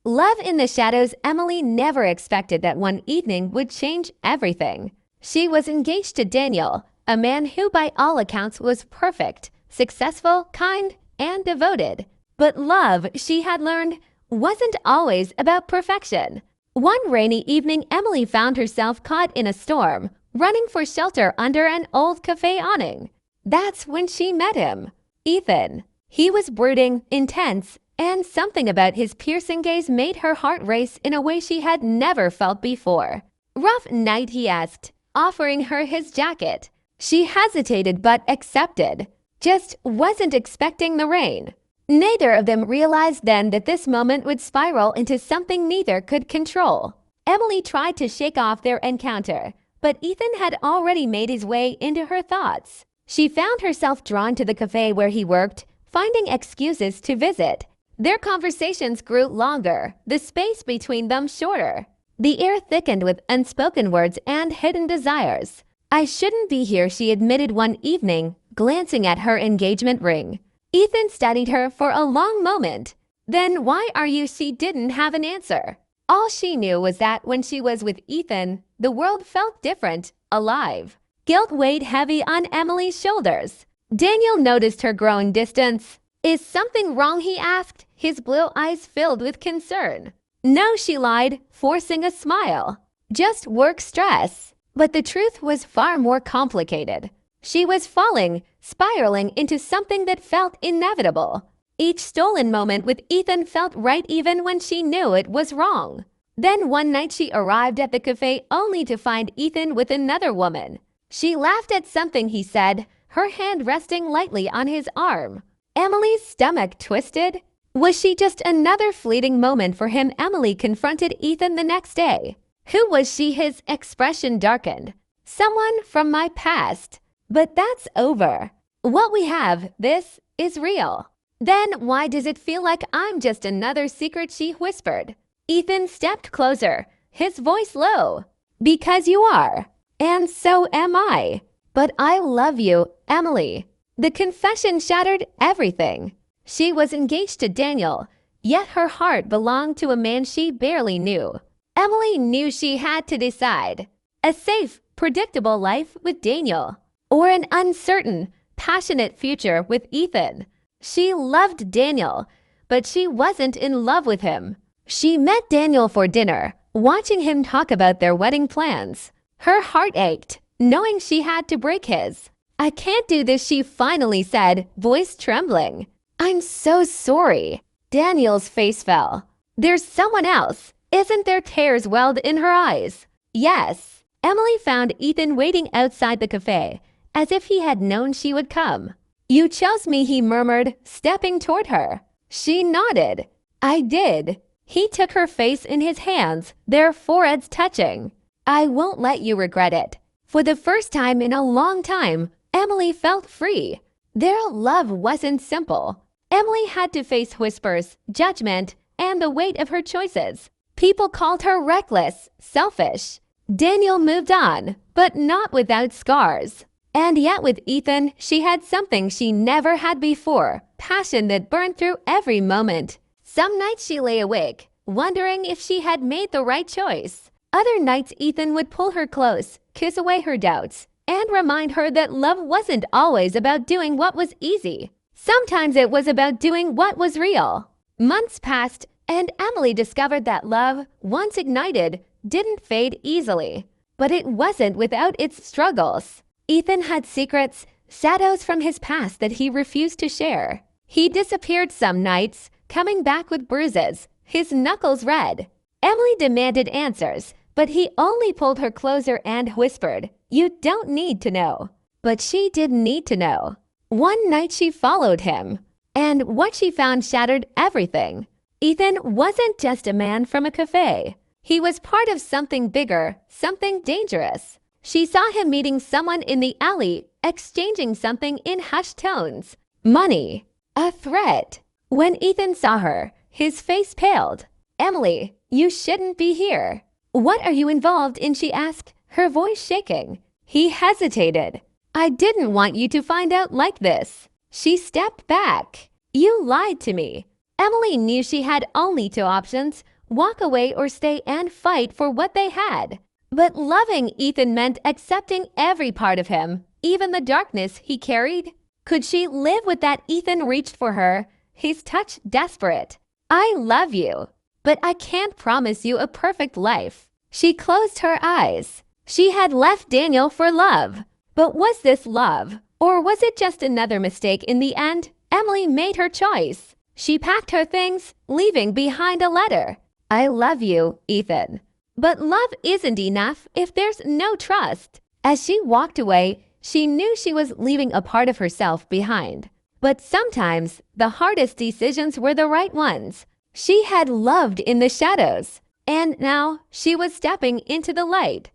Love in the Shadows. Emily never expected that one evening would change everything. She was engaged to Daniel, a man who by all accounts was perfect, successful, kind, and devoted. But love, she had learned, wasn't always about perfection. One rainy evening, Emily found herself caught in a storm, running for shelter under an old cafe awning. That's when she met him, Ethan. He was brooding, intense, and something about his piercing gaze made her heart race in a way she had never felt before. "Rough night?" he asked, offering her his jacket. She hesitated but accepted. Just wasn't expecting the rain. Neither of them realized then that this moment would spiral into something neither could control. Emily tried to shake off their encounter, but Ethan had already made his way into her thoughts. She found herself drawn to the cafe where he worked, finding excuses to visit. Their conversations grew longer, the space between them shorter. The air thickened with unspoken words and hidden desires. "I shouldn't be here," she admitted one evening, glancing at her engagement ring. Ethan studied her for a long moment. "Then why are you?" She didn't have an answer. All she knew was that when she was with Ethan, the world felt different, alive. Guilt weighed heavy on Emily's shoulders. Daniel noticed her growing distance. "Is something wrong?" he asked, his blue eyes filled with concern. "No," she lied, forcing a smile. "Just work stress." But the truth was far more complicated. She was falling, spiraling into something that felt inevitable. Each stolen moment with Ethan felt right even when she knew it was wrong. Then one night she arrived at the cafe only to find Ethan with another woman. She laughed at something he said, her hand resting lightly on his arm. Emily's stomach twisted. Was she just another fleeting moment for him? Emily confronted Ethan the next day. Who was she? His expression darkened. "Someone from my past. But that's over. What we have, this is real." "Then why does it feel like I'm just another secret?" she whispered. Ethan stepped closer, his voice low. "Because you are. And so am I. But I love you, Emily." The confession shattered everything. She was engaged to Daniel, yet her heart belonged to a man she barely knew. Emily knew she had to decide. A safe, predictable life with Daniel, or an uncertain, passionate future with Ethan. She loved Daniel, but she wasn't in love with him. She met Daniel for dinner, watching him talk about their wedding plans. Her heart ached, knowing she had to break his. "I can't do this," she finally said, voice trembling. "I'm so sorry." Daniel's face fell. "There's someone else, isn't there?" Tears welled in her eyes. "Yes." Emily found Ethan waiting outside the cafe, as if he had known she would come. "You chose me," he murmured, stepping toward her. She nodded. "I did." He took her face in his hands, their foreheads touching. "I won't let you regret it." For the first time in a long time, Emily felt free. Their love wasn't simple. Emily had to face whispers, judgment, and the weight of her choices. People called her reckless, selfish. Daniel moved on, but not without scars. And yet with Ethan, she had something she never had before, passion that burned through every moment. Some nights she lay awake, wondering if she had made the right choice. Other nights Ethan would pull her close, kiss away her doubts, and remind her that love wasn't always about doing what was easy. Sometimes it was about doing what was real. Months passed, and Emily discovered that love, once ignited, didn't fade easily. But it wasn't without its struggles. Ethan had secrets, shadows from his past that he refused to share. He disappeared some nights, coming back with bruises, his knuckles red. Emily demanded answers, but he only pulled her closer and whispered, "You don't need to know." But she didn't need to know. One night she followed him, and what she found shattered everything. Ethan wasn't just a man from a cafe. He was part of something bigger, something dangerous. She saw him meeting someone in the alley, exchanging something in hushed tones. Money. A threat. When Ethan saw her, his face paled. "Emily, you shouldn't be here." "What are you involved in?" she asked, her voice shaking. He hesitated. "I didn't want you to find out like this." She stepped back. "You lied to me." Emily knew she had only two options, walk away or stay and fight for what they had. But loving Ethan meant accepting every part of him, even the darkness he carried. Could she live with that Ethan reached for her? His touch desperate. I love you, but I can't promise you a perfect life. She closed her eyes. She had left Daniel for love. But was this love? Or was it just another mistake in the end? Emily made her choice. She packed her things, leaving behind a letter. I love you, Ethan. But love isn't enough if there's no trust. As she walked away, she knew she was leaving a part of herself behind. But sometimes the hardest decisions were the right ones. She had loved in the shadows, and now she was stepping into the light.